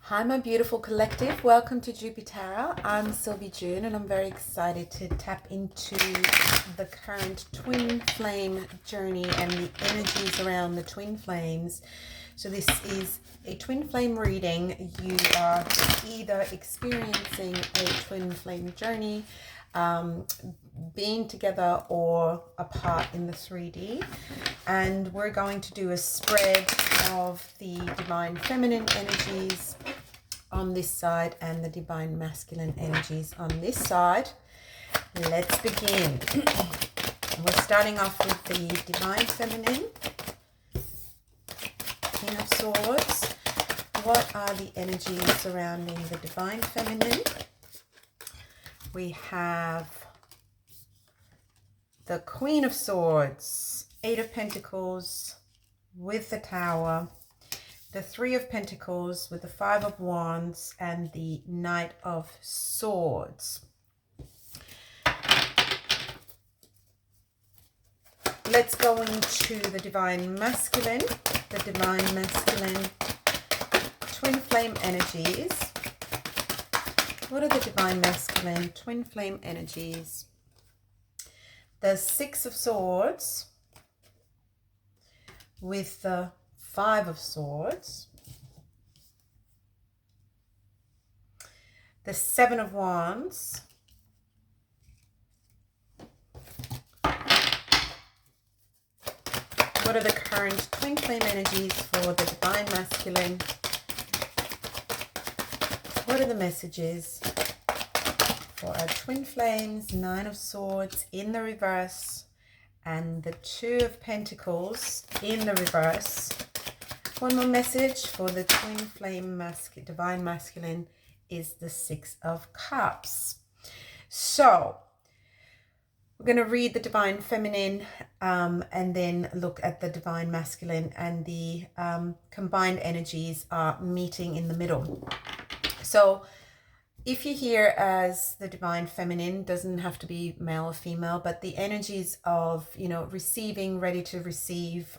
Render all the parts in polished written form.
Hi, my beautiful collective. Welcome to Jupiter. I'm XlviJoon, and I'm very excited to tap into the current twin flame journey and the energies around the twin flames. So this is a twin flame reading. You are either experiencing a twin flame journey, being together or apart in the 3D. And we're going to do a spread of the divine feminine energies on this side and the divine masculine energies on this side. Let's begin. We're starting off with the divine feminine, King of Swords. What are the energies surrounding the divine feminine? We have the Queen of Swords, Eight of Pentacles with the Tower, the Three of Pentacles with the Five of Wands, and the Knight of Swords. Let's go into the divine masculine. The divine masculine twin flame energies. What are the divine masculine twin flame energies? The Six of Swords with the Five of Swords, the Seven of Wands, what are the current twin flame energies for the divine masculine? What are the messages for our twin flames? Nine of Swords in the reverse and the Two of Pentacles in the reverse. One more message for the twin flame divine masculine is the Six of Cups. So we're going to read the divine feminine and then look at the divine masculine, and the combined energies are meeting in the middle. So if you're here as the divine feminine, doesn't have to be male or female, but the energies of, receiving, ready to receive.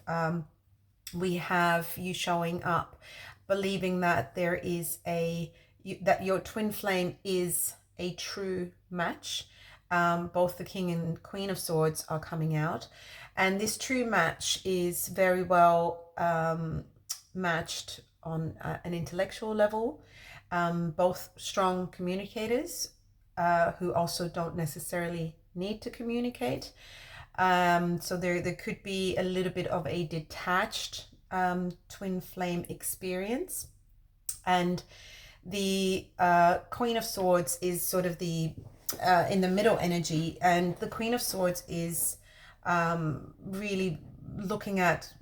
We have you showing up, believing that there is that your twin flame is a true match. Both the King and Queen of Swords are coming out, and this true match is very well matched on an intellectual level. Both strong communicators who also don't necessarily need to communicate. So there could be a little bit of a detached twin flame experience, and the Queen of Swords is sort of the in the middle energy, and the Queen of Swords is really looking at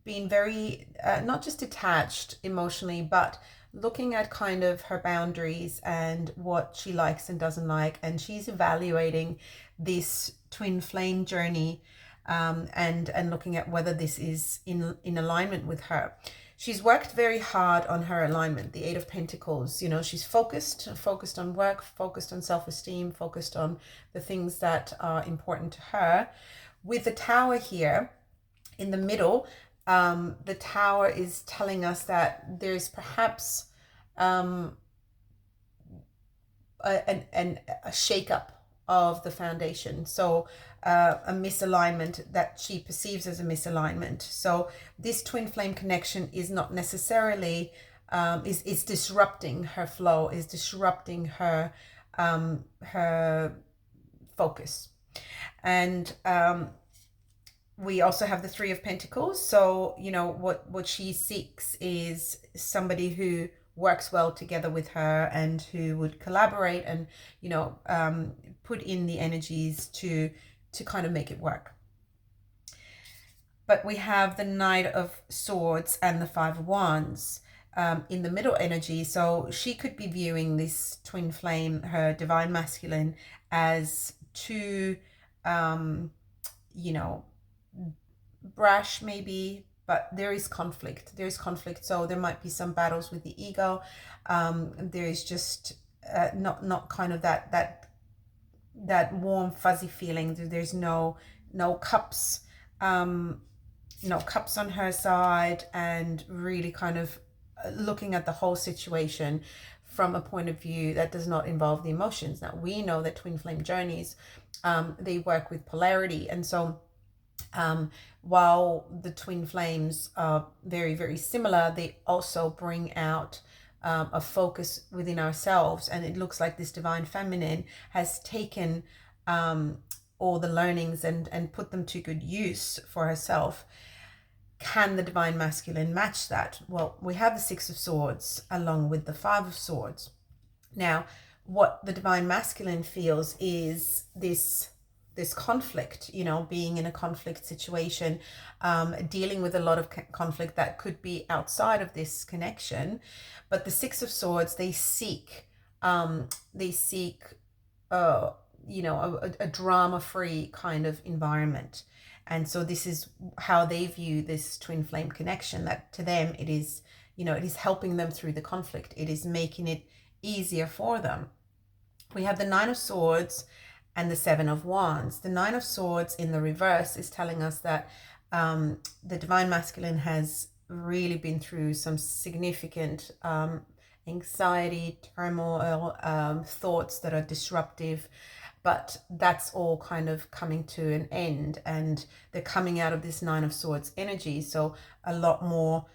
being very not just detached emotionally, but looking at kind of her boundaries and what she likes and doesn't like, and she's evaluating this twin flame journey and looking at whether this is in alignment with her. She's worked very hard on her alignment. The Eight of Pentacles, she's focused on work, focused on self-esteem, focused on the things that are important to her. With the Tower here in the middle, the Tower is telling us that there's perhaps a shake-up of the foundation. So a misalignment that she perceives as a misalignment. So this twin flame connection is not necessarily is disrupting her flow, is disrupting her her focus. And we also have the Three of Pentacles. So what she seeks is somebody who works well together with her and who would collaborate and put in the energies to kind of make it work. But we have the Knight of Swords and the Five of Wands in the middle energy. So she could be viewing this twin flame, her divine masculine, as too brash maybe, but there is conflict. So there might be some battles with the ego. There is just not kind of that warm fuzzy feeling. There's no cups, no cups on her side, and really kind of looking at the whole situation from a point of view that does not involve the emotions. Now, we know that twin flame journeys, they work with polarity. And so while the twin flames are very, very similar, they also bring out a focus within ourselves. And it looks like this divine feminine has taken all the learnings and put them to good use for herself. Can the divine masculine match that? Well, we have the Six of Swords along with the Five of Swords. Now, what the divine masculine feels is this conflict, you know, being in a conflict situation, dealing with a lot of conflict that could be outside of this connection. But the Six of Swords, they seek you know, a drama-free kind of environment. And so this is how they view this twin flame connection, that to them it is, you know, it is helping them through the conflict. It is making it easier for them. We have the Nine of Swords and the Seven of Wands. The Nine of Swords in the reverse is telling us that the divine masculine has really been through some significant anxiety, turmoil, thoughts that are disruptive. But that's all kind of coming to an end, and they're coming out of this Nine of Swords energy. So a lot more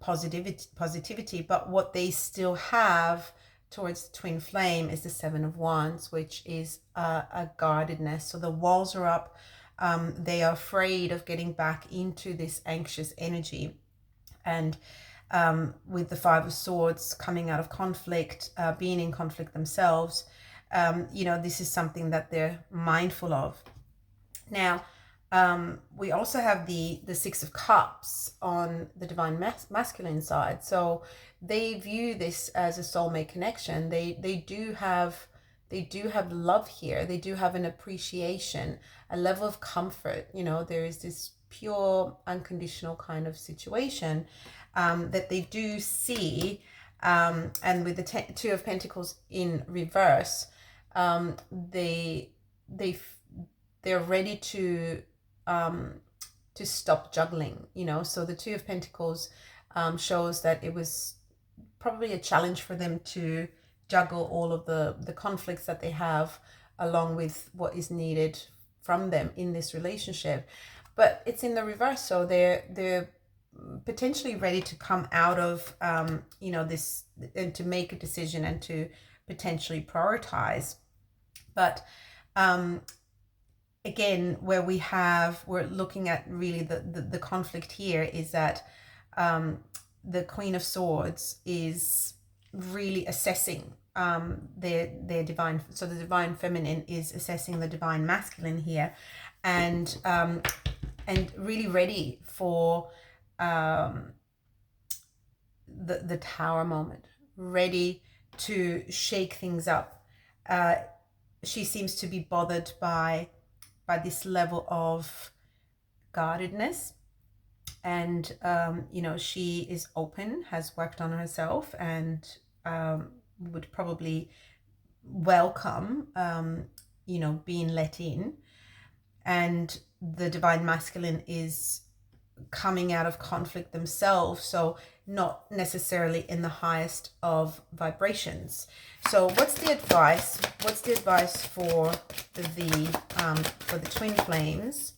positivity. But what they still have towards the twin flame is the Seven of Wands, which is a guardedness. So the walls are up. They are afraid of getting back into this anxious energy. And with the Five of Swords coming out of conflict, being in conflict themselves, you know, this is something that they're mindful of. Now, we also have the Six of Cups on the divine masculine side. So they view this as a soulmate connection. They do have love here. They do have an appreciation, a level of comfort. You know, there is this pure, unconditional kind of situation that they do see. And with the Two of Pentacles in reverse, they're ready to stop juggling, you know. So the Two of Pentacles shows that it was probably a challenge for them to juggle all of the conflicts that they have along with what is needed from them in this relationship. But it's in the reverse, so they're potentially ready to come out of you know, this, and to make a decision and to potentially prioritize. But again, where we're looking at really the conflict here is that the Queen of Swords is really assessing their divine, so the divine feminine is assessing the divine masculine here, and really ready for the Tower moment, ready to shake things up. She seems to be bothered by this level of guardedness, and you know, she is open, has worked on herself, and would probably welcome you know, being let in. And the divine masculine is coming out of conflict themselves, so not necessarily in the highest of vibrations. So what's the advice for the twin flames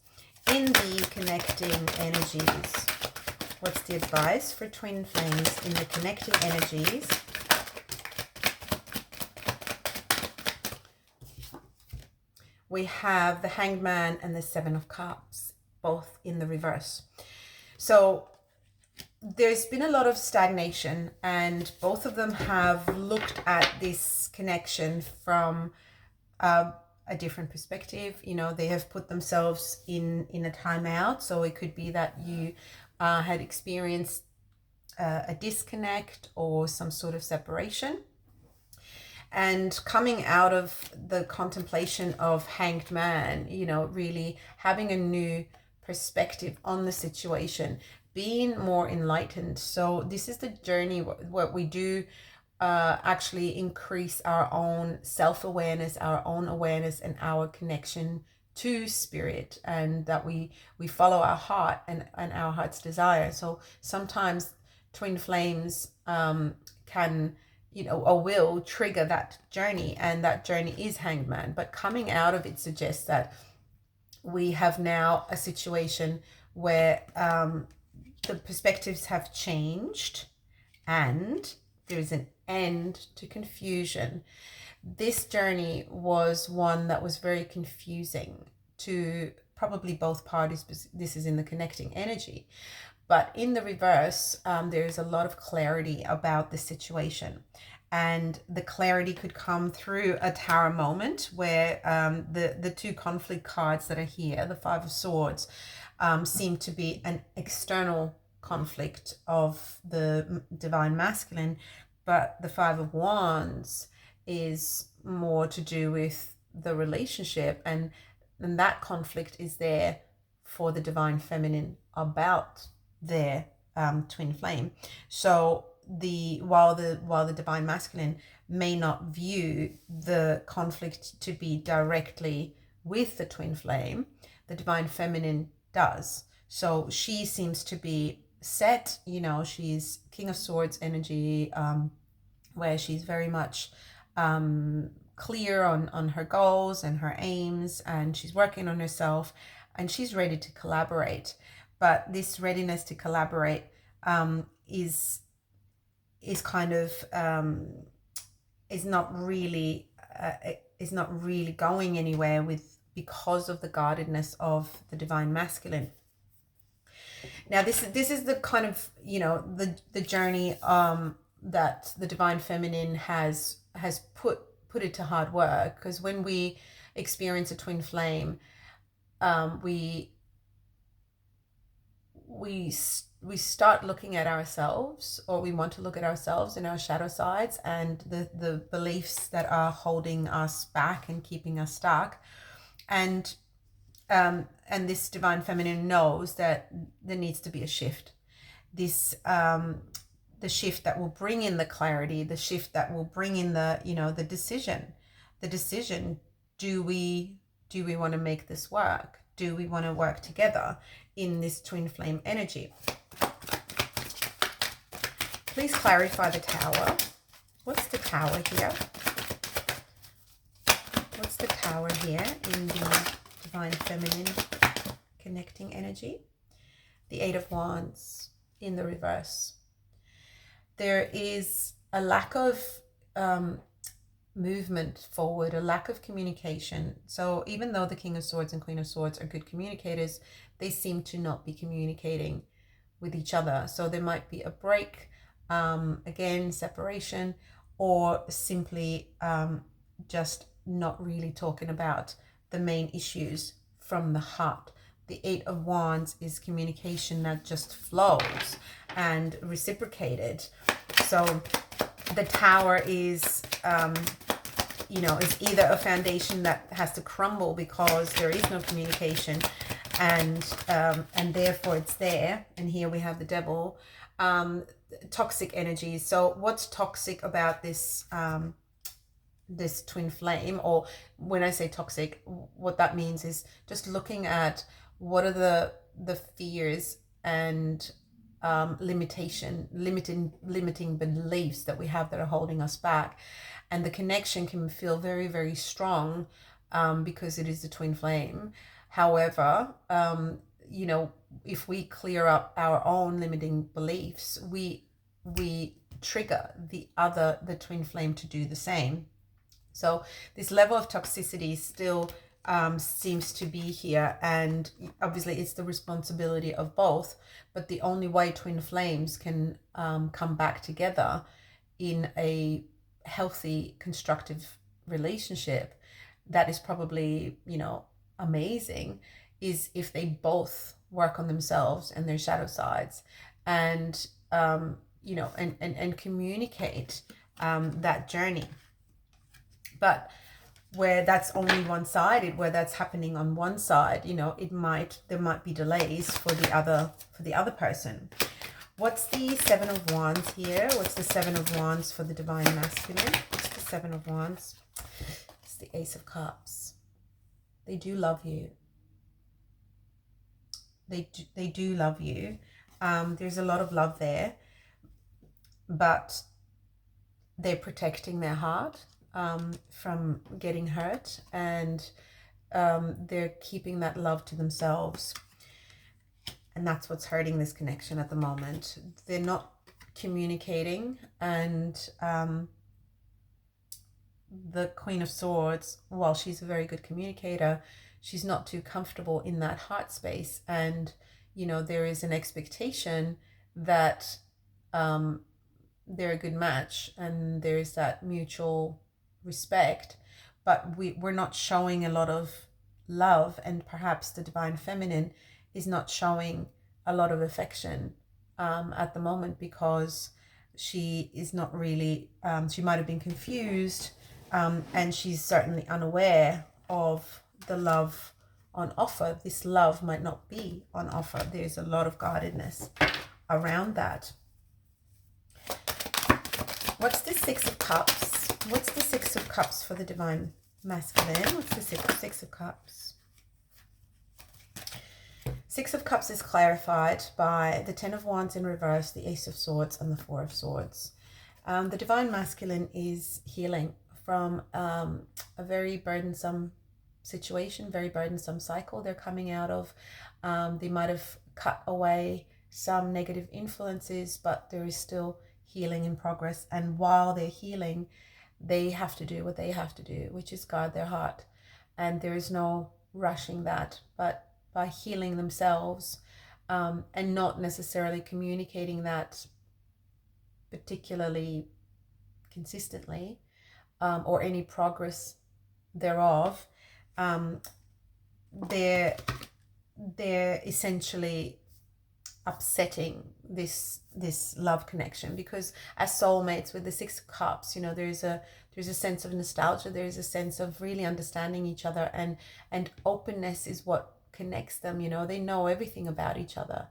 in the connecting energies? What's the advice for twin flames in the connecting energies? We have the Hanged Man and the Seven of Cups, both in the reverse. So there's been a lot of stagnation, and both of them have looked at this connection from a different perspective. You know, they have put themselves in a timeout. So it could be that you had experienced a disconnect or some sort of separation. And coming out of the contemplation of Hanged Man, you know, really having a new perspective on the situation, being more enlightened. So this is the journey where we do actually increase our own self-awareness, our own awareness, and our connection to spirit, and that we follow our heart and our heart's desire. So sometimes twin flames can, you know, or will trigger that journey, and that journey is Hanged Man. But coming out of it suggests that we have now a situation where the perspectives have changed and there is an end to confusion. This journey was one that was very confusing to probably both parties, because this is in the connecting energy. But in the reverse, there is a lot of clarity about the situation. And the clarity could come through a Tower moment where the two conflict cards that are here, the Five of Swords, seem to be an external conflict of the divine masculine, but the Five of Wands is more to do with the relationship, and that conflict is there for the divine feminine about their twin flame. So while the divine masculine may not view the conflict to be directly with the twin flame, the divine feminine does. So she seems to be set, you know, she's King of Swords energy, where she's very much clear on her goals and her aims, and she's working on herself, and she's ready to collaborate. But this readiness to collaborate is kind of is not really going anywhere because of the guardedness of the divine masculine. Now this is the kind of, you know, the journey that the divine feminine has put it to hard work, because when we experience a twin flame, we start looking at ourselves, or we want to look at ourselves in our shadow sides and the beliefs that are holding us back and keeping us stuck. And this divine feminine knows that there needs to be a shift. This the shift that will bring in the clarity, the shift that will bring in the, you know, the decision. Do we want to make this work? Do we want to work together in this twin flame energy? Please clarify the Tower. What's the Tower here? What's the Tower here in the divine feminine connecting energy? The Eight of Wands in the reverse. There is a lack of movement forward, a lack of communication. So even though the King of Swords and Queen of Swords are good communicators, they seem to not be communicating with each other. So there might be a break, again, separation, or simply just not really talking about the main issues from the heart. The Eight of Wands is communication that just flows and reciprocated. So the Tower is, you know, is either a foundation that has to crumble because there is no communication, and therefore it's there. And here we have the Devil, toxic energies. So what's toxic about this this twin flame? Or when I say toxic, what that means is just looking at what are the fears and limiting beliefs that we have that are holding us back. And the connection can feel very, very strong because it is the twin flame. However, you know, if we clear up our own limiting beliefs, we trigger the twin flame to do the same. So this level of toxicity still seems to be here, and obviously it's the responsibility of both. But the only way twin flames can come back together in a healthy, constructive relationship that is probably, you know, amazing, is if they both work on themselves and their shadow sides, and you know, and communicate that journey. But where that's only one-sided, where that's happening on one side, you know, there might be delays for the other person. What's the Seven of Wands here? What's the Seven of Wands for the divine masculine? What's the Seven of Wands? It's the Ace of Cups. They do love you. They do love you. There's a lot of love there, but they're protecting their heart from getting hurt, and they're keeping that love to themselves. And that's what's hurting this connection at the moment. They're not communicating, and the Queen of Swords, while she's a very good communicator, she's not too comfortable in that heart space. And, you know, there is an expectation that they're a good match, and there's that mutual respect, but we're not showing a lot of love, and perhaps the Divine Feminine is not showing a lot of affection at the moment, because she is not really, she might have been confused, and she's certainly unaware of the love on offer. This love might not be on offer. There's a lot of guardedness around that. What's the Six of Cups? What's the Six of Cups for the Divine Masculine? What's the Six of Cups? Six of Cups is clarified by the Ten of Wands in reverse, the Ace of Swords, and the Four of Swords. The Divine Masculine is healing from a very burdensome situation, very burdensome cycle they're coming out of. They might have cut away some negative influences, but there is still healing in progress. And while they're healing, they have to do what they have to do, which is guard their heart. And there is no rushing that, but by healing themselves, and not necessarily communicating that particularly consistently, or any progress thereof, they're essentially upsetting this love connection. Because as soulmates with the Six of Cups, you know, there's a sense of nostalgia, there's a sense of really understanding each other, and openness is what connects them. You know, they know everything about each other,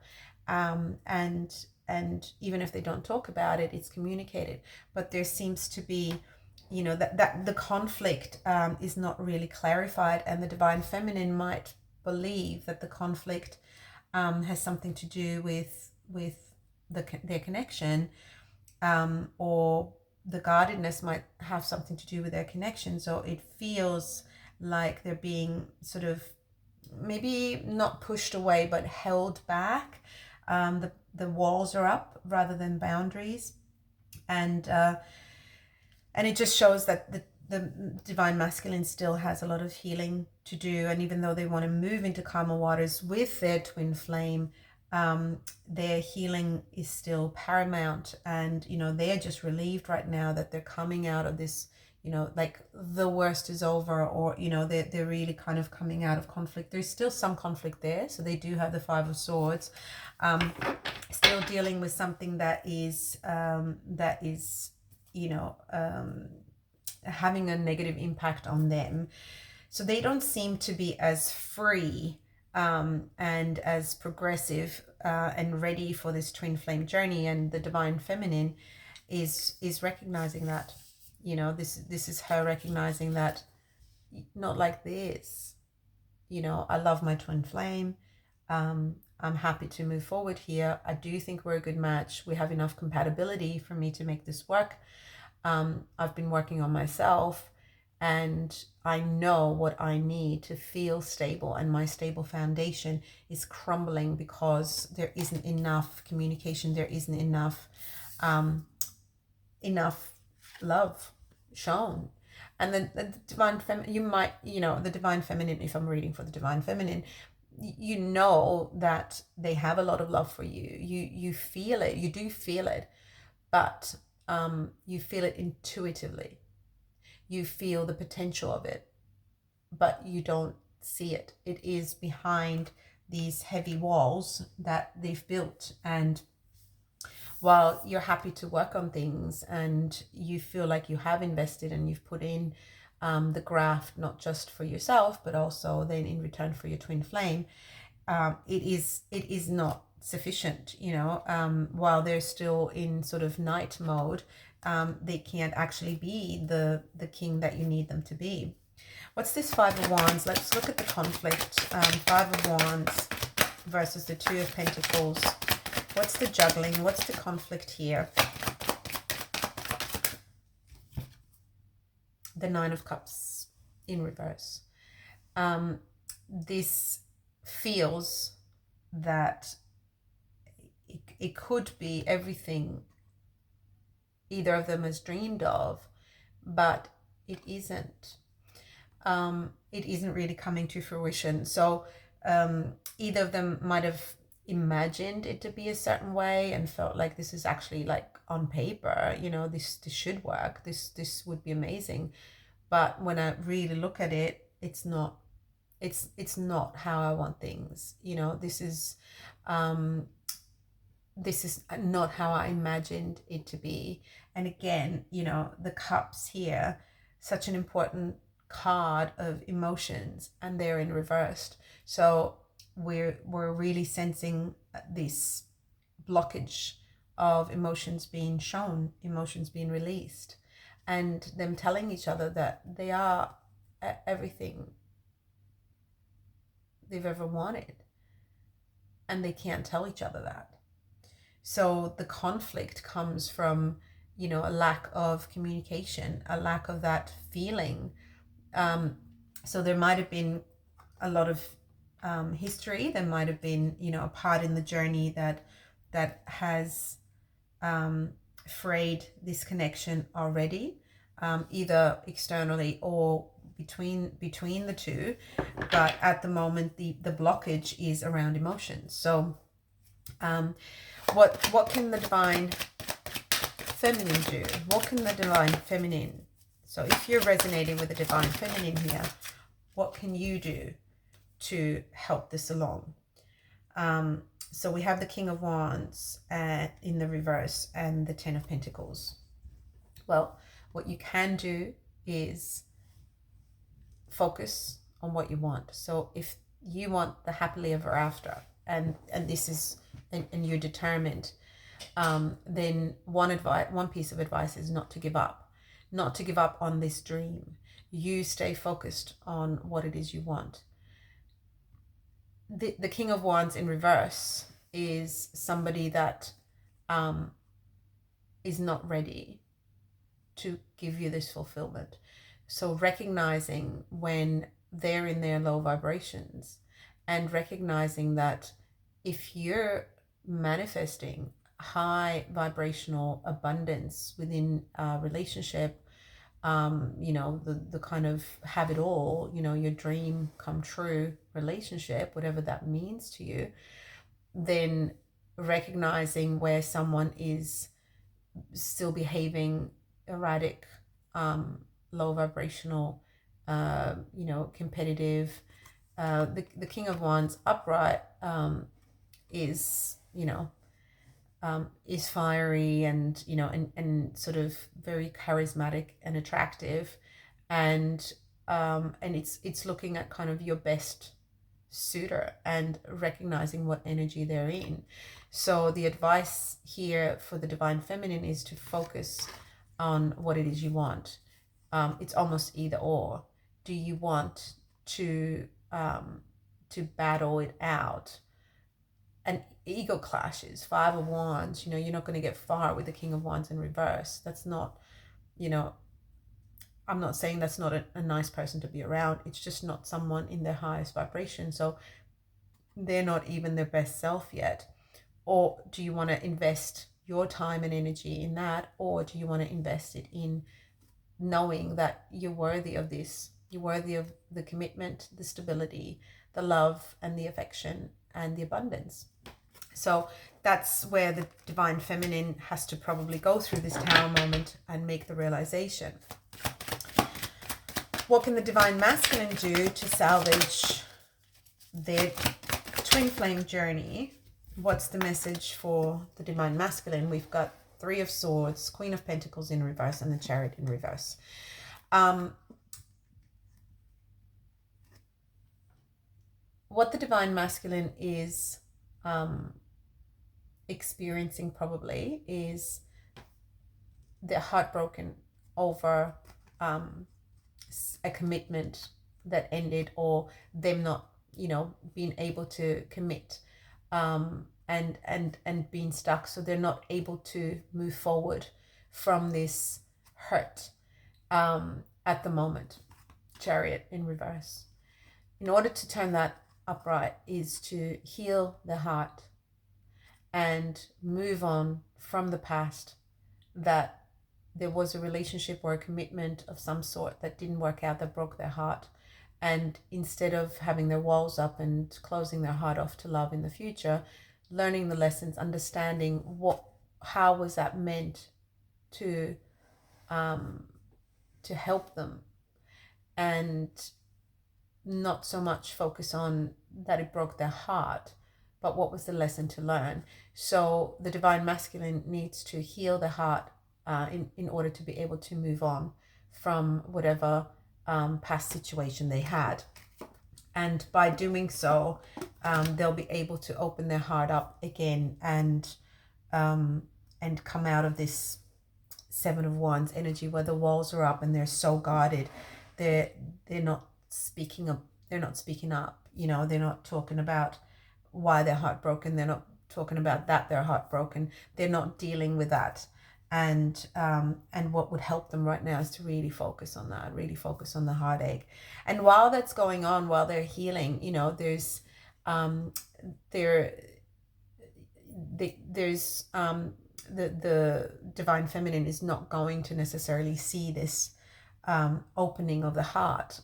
and even if they don't talk about it, it's communicated. But there seems to be, you know, that the conflict is not really clarified, and the Divine Feminine might believe that the conflict has something to do with their connection, or the guardedness might have something to do with their connection. So it feels like they're being sort of maybe not pushed away, but held back. The walls are up rather than boundaries, and it just shows that the Divine Masculine still has a lot of healing to do. And even though they want to move into calmer waters with their twin flame, their healing is still paramount. And, you know, they're just relieved right now that they're coming out of this, you know, like the worst is over, or, you know, they're really kind of coming out of conflict. There's still some conflict there. So they do have the Five of Swords, still dealing with something that is, you know, having a negative impact on them. So they don't seem to be as free and as progressive and ready for this twin flame journey. And the Divine Feminine is recognizing that, you know, this is her recognizing that, not like this, you know, I love my twin flame. I'm happy to move forward here. I do think we're a good match. We have enough compatibility for me to make this work. I've been working on myself, and I know what I need to feel stable, and my stable foundation is crumbling because there isn't enough communication. There isn't enough love shown. And then the Divine Feminine, you might, you know, the Divine Feminine, if I'm reading for the Divine Feminine, you know that they have a lot of love for you. You feel it. You do feel it, but you feel it intuitively. You feel the potential of it, but you don't see it. It is behind these heavy walls that they've built. And while you're happy to work on things, and you feel like you have invested and you've put in the graft, not just for yourself, but also then in return for your twin flame, it is not sufficient, you know. While they're still in sort of night mode, they can't actually be the king that you need them to be. What's this Five of Wands? Let's look at the conflict. Five of Wands versus the Two of Pentacles. What's the juggling? What's the conflict here? the Nine of Cups in reverse. This feels that it could be everything either of them has dreamed of, but it isn't. It isn't really coming to fruition. So either of them might have imagined it to be a certain way and felt like this is actually like on paper, you know, this should work, this would be amazing. But when I really look at it, it's not how I want things, you know. This is not how I imagined it to be. And again, you know, the cups here, such an important card of emotions, and they're in reversed. So we're really sensing this blockage of emotions being shown, emotions being released, and them telling each other that they are everything they've ever wanted, and they can't tell each other that. So the conflict comes from, you know, a lack of communication, a lack of that feeling. So there might have been a lot of history. There might have been, you know, a part in the journey that has frayed this connection already, either externally or between the two. But at the moment, the blockage is around emotions. So what can the divine feminine do? What can the divine feminine, so if you're resonating with the divine feminine here, what can you do to help this along? So we have the King of Wands in the reverse and the Ten of Pentacles. Well, what you can do is focus on what you want. So if you want the happily ever after, and this is, and you're determined, then one piece of advice is not to give up on this dream. You stay focused on what it is you want. The King of Wands in reverse is somebody that is not ready to give you this fulfillment. So recognizing when they're in their low vibrations, and recognizing that if you're manifesting high vibrational abundance within a relationship, you know, the kind of have it all, you know, your dream come true relationship, whatever that means to you, then recognizing where someone is still behaving erratic, low vibrational, you know, competitive. The King of Wands upright is, you know, is fiery and, you know, and sort of very charismatic and attractive, and it's looking at kind of your best suitor and recognizing what energy they're in. So the advice here for the divine feminine is to focus on what it is you want. It's almost either or. Do you want to battle it out? And ego clashes, Five of Wands, you know, you're not going to get far with the King of Wands in reverse. That's not, you know, I'm not saying that's not a nice person to be around. It's just not someone in their highest vibration. So they're not even their best self yet. Or do you want to invest your time and energy in that? Or do you want to invest it in knowing that you're worthy of this? You're worthy of the commitment, the stability, the love and the affection and the abundance. So that's where the divine feminine has to probably go through this Tower moment and make the realization. What can the divine masculine do to salvage their twin flame journey? What's the message for the divine masculine? We've got Three of Swords, Queen of Pentacles in reverse, and the Chariot in reverse. What the divine masculine is experiencing probably is they're heartbroken over a commitment that ended, or them not, you know, being able to commit, and being stuck. So they're not able to move forward from this hurt. at the moment. Chariot in reverse. In order to turn that upright is to heal the heart and move on from the past, that there was a relationship or a commitment of some sort that didn't work out, that broke their heart. And instead of having their walls up and closing their heart off to love in the future, learning the lessons, understanding how was that meant to help them, and not so much focus on that it broke their heart, but what was the lesson to learn. So the divine masculine needs to heal the heart in order to be able to move on from whatever past situation they had. And by doing so, they'll be able to open their heart up again and come out of this Seven of Wands energy where the walls are up and they're so guarded. They're not speaking up. They're not speaking up. You know, they're not talking about why they're heartbroken. They're not talking about that they're heartbroken. They're not dealing with that. And what would help them right now is to really focus on that, really focus on the heartache. And while that's going on, while they're healing, you know, there's the divine feminine is not going to necessarily see this opening of the heart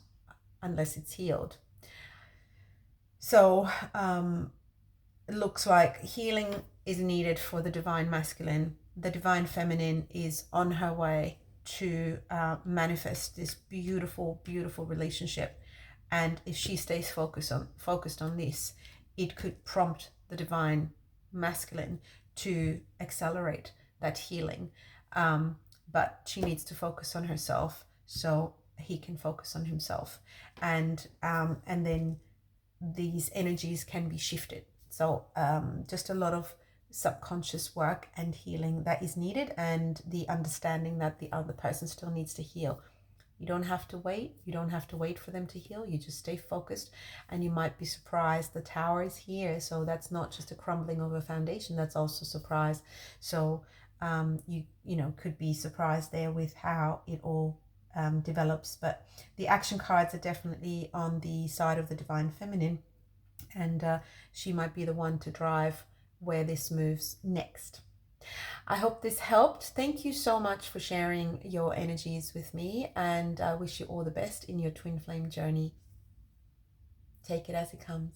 unless it's healed. So it looks like healing is needed for the divine masculine. The divine feminine is on her way to manifest this beautiful, beautiful relationship. And if she stays focused on this, it could prompt the divine masculine to accelerate that healing. But she needs to focus on herself so he can focus on himself. And then these energies can be shifted. So just a lot of subconscious work and healing that is needed, and the understanding that the other person still needs to heal. You don't have to wait. You don't have to wait for them to heal. You just stay focused, and you might be surprised. The Tower is here, so that's not just a crumbling of a foundation. That's also surprise. So you know, could be surprised there with how it all develops. But the action cards are definitely on the side of the divine feminine, and she might be the one to drive where this moves next. I hope this helped. Thank you so much for sharing your energies with me, and I wish you all the best in your twin flame journey. Take it as it comes.